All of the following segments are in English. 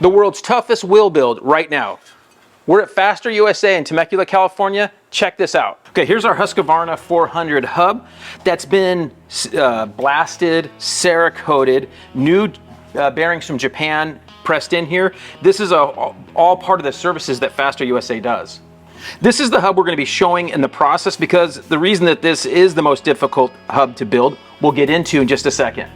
the world's toughest wheel build right now. We're at Faster USA in Temecula, California. Check this out. Okay, here's our Husqvarna 400 hub that's been blasted, Cerakoted, new bearings from Japan pressed in here. This is all part of the services that Faster USA does. This is the hub we're going to be showing in the process, because the reason that this is the most difficult hub to build, we'll get into in just a second.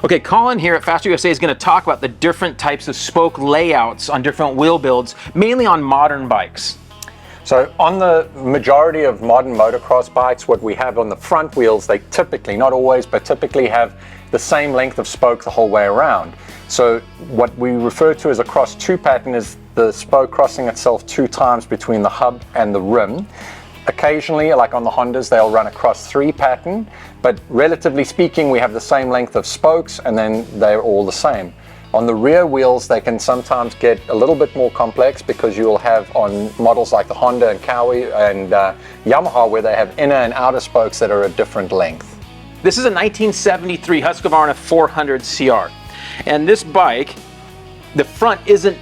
Okay, Colin here at Faster USA is going to talk about the different types of spoke layouts on different wheel builds, mainly on modern bikes. So on the majority of modern motocross bikes, what we have on the front wheels, they typically, not always, but typically have the same length of spoke the whole way around. So what we refer to as a cross two pattern is the spoke crossing itself 2 times between the hub and the rim. Occasionally, like on the Hondas, they'll run a cross 3 pattern, but relatively speaking, we have the same length of spokes and then they're all the same. On the rear wheels, they can sometimes get a little bit more complex, because you'll have on models like the Honda and Cowie and Yamaha, where they have inner and outer spokes that are a different length. This is a 1973 Husqvarna 400 CR. And this bike, the front isn't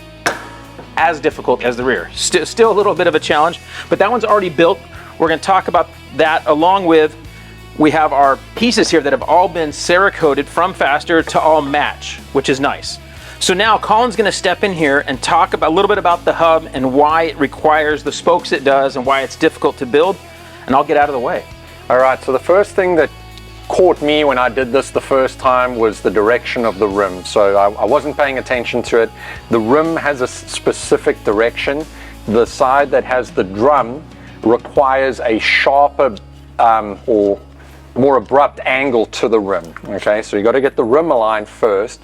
as difficult as the rear. Still a little bit of a challenge, but that one's already built. We're going to talk about that, along with, we have our pieces here that have all been Cerakoted from Faster to all match, which is nice. So now Colin's going to step in here and talk a little bit about the hub and why it requires the spokes it does and why it's difficult to build, and I'll get out of the way. All right, so the first thing that caught me when I did this the first time was the direction of the rim. So I wasn't paying attention to it. The rim has a specific direction. The side that has the drum requires a sharper or more abrupt angle to the rim. Okay, so you got to get the rim aligned first.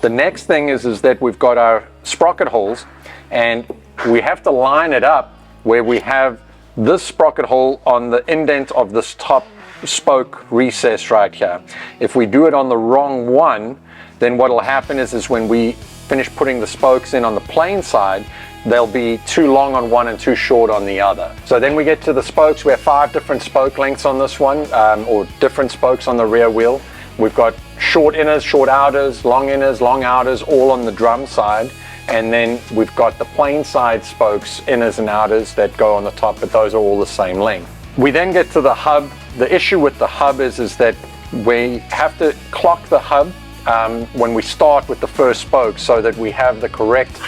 The next thing is that we've got our sprocket holes, and we have to line it up where we have this sprocket hole on the indent of this top spoke recess right here. If we do it on the wrong one, then what will happen is when we finish putting the spokes in on the plain side, they'll be too long on one and too short on the other. So then we get to the spokes. We have 5 different spoke lengths on this one, or different spokes on the rear wheel. We've got short inners, short outers, long inners, long outers, all on the drum side. And then we've got the plain side spokes, inners and outers, that go on the top, but those are all the same length. We then get to the hub. The issue with the hub is that we have to clock the hub when we start with the first spoke, so that we have the correct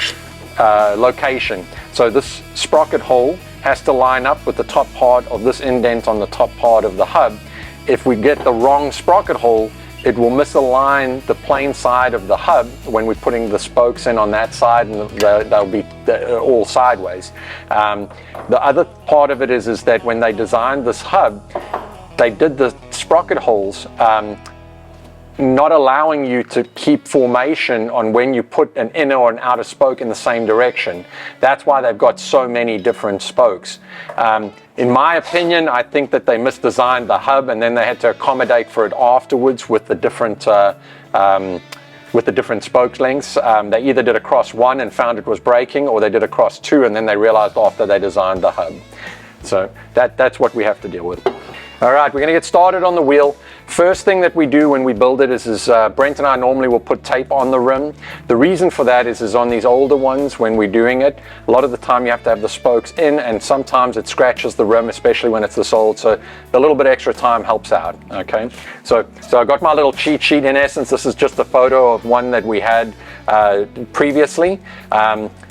location. So this sprocket hole has to line up with the top part of this indent on the top part of the hub. If we get the wrong sprocket hole, it will misalign the plain side of the hub when we're putting the spokes in on that side, and they'll be all sideways. The other part of it is that when they designed this hub, they did the sprocket holes not allowing you to keep formation on when you put an inner or an outer spoke in the same direction. That's why they've got so many different spokes. In my opinion, I think that they misdesigned the hub, and then they had to accommodate for it afterwards with the different spoke lengths. They either did across 1 and found it was breaking, or they did across 2 and then they realized after they designed the hub. So that's what we have to deal with. All right, we're going to get started on the wheel. First thing that we do when we build it is Brent and I normally will put tape on the rim. The reason for that is on these older ones, when we're doing it, a lot of the time you have to have the spokes in, and sometimes it scratches the rim, especially when it's this old, so a little bit extra time helps out. Okay, so I got my little cheat sheet. In essence, this is just a photo of one that we had previously.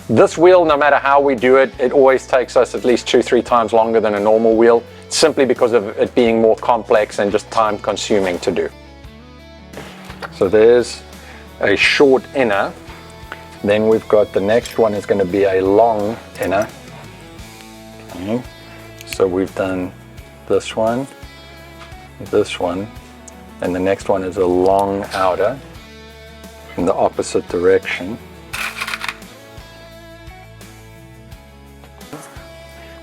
This wheel, no matter how we do it, it always takes us at least 2-3 times longer than a normal wheel, simply because of it being more complex and just time consuming to do. So there's a short inner. Then we've got the next one is going to be a long inner. Okay. So we've done this one, and the next one is a long outer in the opposite direction.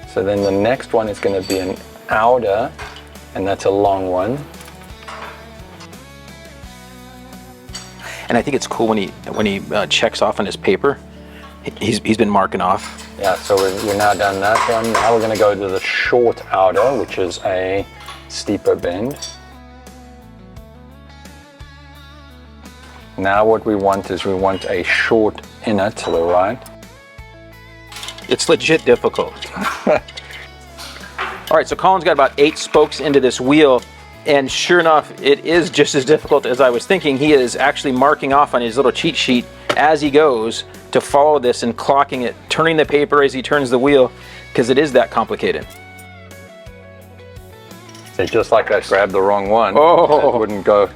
So then the next one is going to be an outer, and that's a long one. And I think it's cool when he checks off on his paper. He's been marking off. Yeah, so we're now done that one. Now we're going to go to the short outer, which is a steeper bend. Now what we want is we want a short inner to the right. It's legit difficult. All right, so Colin's got about 8 spokes into this wheel, and sure enough, it is just as difficult as I was thinking. He is actually marking off on his little cheat sheet as he goes to follow this and clocking it, turning the paper as he turns the wheel, because it is that complicated. So just like I grabbed the wrong one, Oh. it wouldn't go.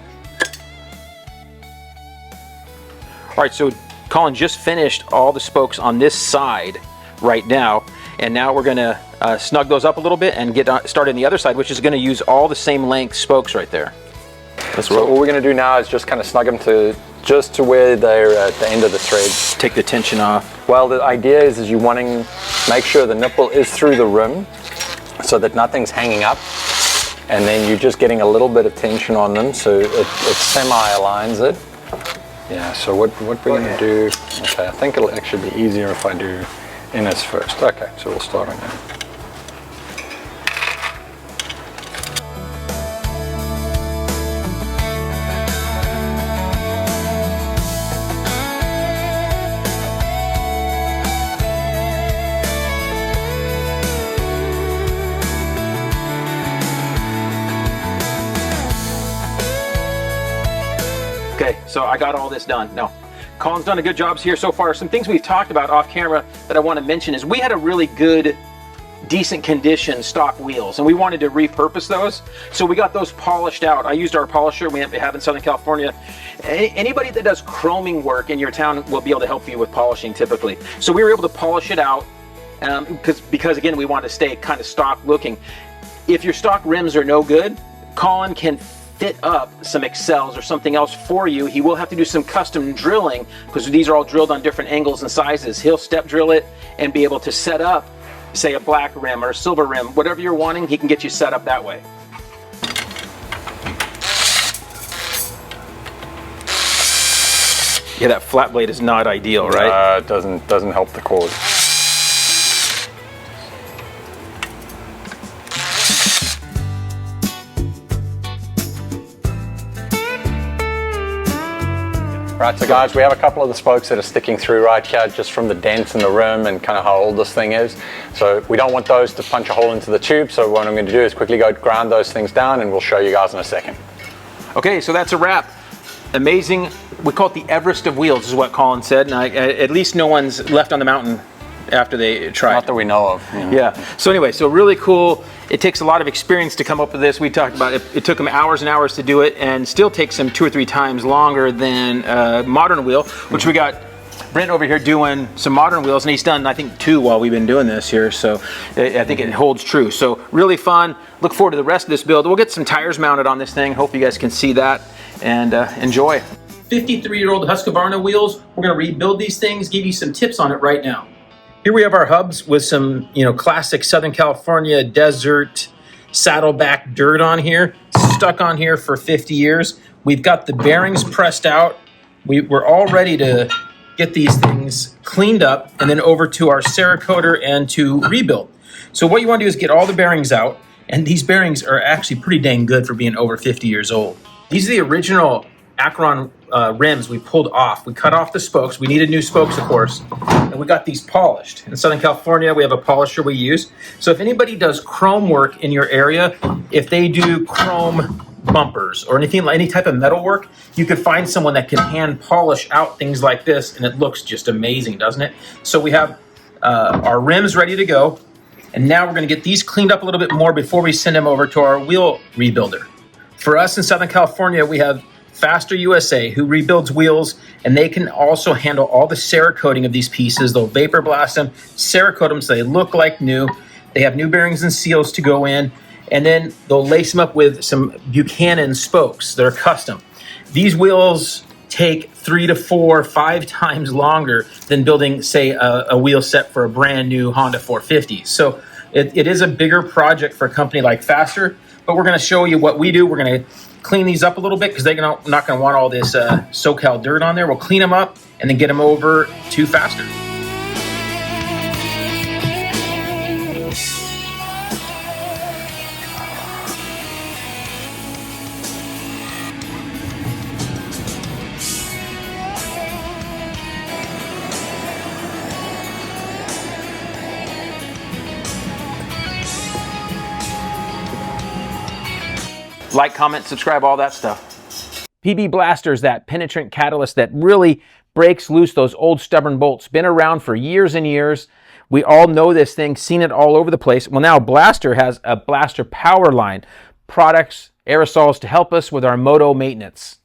All right, so Colin just finished all the spokes on this side right now, and now we're gonna snug those up a little bit and get started on the other side, which is gonna use all the same length spokes right there. So all we're gonna do now is just kind of snug them to just to where they're at the end of the thread. Take the tension off. Well, the idea is you wanting make sure the nipple is through the rim so that nothing's hanging up, and then you're just getting a little bit of tension on them so it semi-aligns it. Yeah, so what we're gonna do, okay, I think it'll actually be easier if I do inners first. Okay, so we'll start on that. Okay, so I got all this done. No, Colin's done a good job here so far. Some things we've talked about off camera that I want to mention is we had a really good, decent condition stock wheels, and we wanted to repurpose those. So we got those polished out. I used our polisher we have in Southern California. Anybody that does chroming work in your town will be able to help you with polishing typically. So we were able to polish it out because again, we wanted to stay kind of stock looking. If your stock rims are no good, Colin can fit up some Excels or something else for you. He will have to do some custom drilling because these are all drilled on different angles and sizes. He'll step drill it and be able to set up, say, a black rim or a silver rim, whatever you're wanting, he can get you set up that way. Yeah, that flat blade is not ideal, right? It doesn't help the cause. Right, so guys, we have a couple of the spokes that are sticking through right here just from the dents in the rim and kind of how old this thing is. So we don't want those to punch a hole into the tube, so what I'm going to do is quickly go ground those things down and we'll show you guys in a second. Okay, so that's a wrap. Amazing. We call it the Everest of wheels is what Colin said, and at least no one's left on the mountain after they tried. Not that we know of. You know. Yeah, so anyway, so really cool. It takes a lot of experience to come up with this. We talked about it. It took him hours and hours to do it, and still takes him 2 or 3 times longer than a modern wheel, which we got Brent over here doing some modern wheels, and he's done, I think, 2 while we've been doing this here, so I think it holds true. So really fun. Look forward to the rest of this build. We'll get some tires mounted on this thing. Hope you guys can see that, and enjoy. 53-year-old Husqvarna wheels. We're gonna rebuild these things, give you some tips on it right now. Here we have our hubs with some, classic Southern California desert saddleback dirt on here, stuck on here for 50 years. We've got the bearings pressed out. We're all ready to get these things cleaned up and then over to our Cerakote and to rebuild. So what you want to do is get all the bearings out, and these bearings are actually pretty dang good for being over 50 years old. These are the original Akron rims we pulled off. We cut off the spokes. We needed new spokes, of course, and we got these polished. In Southern California, we have a polisher we use. So if anybody does chrome work in your area, if they do chrome bumpers or any type of metal work, you could find someone that can hand polish out things like this, and it looks just amazing, doesn't it? So we have our rims ready to go, and now we're going to get these cleaned up a little bit more before we send them over to our wheel rebuilder. For us in Southern California, we have Faster USA, who rebuilds wheels, and they can also handle all the Cerakoting of these pieces. They'll vapor blast them, Cerakote them so they look like new. They have new bearings and seals to go in, and then they'll lace them up with some Buchanan spokes that are custom. These wheels take 3 to 4, 5 times longer than building, say, a wheel set for a brand new Honda 450. So it is a bigger project for a company like Faster, but we're going to show you what we do. We're going to clean these up a little bit because they're not going to want all this SoCal dirt on there. We'll clean them up and then get them over to Faster. Like, comment, subscribe, all that stuff. PB Blaster is that penetrant catalyst that really breaks loose those old stubborn bolts. Been around for years and years. We all know this thing, seen it all over the place. Well, now Blaster has a Blaster power line, products, aerosols to help us with our moto maintenance.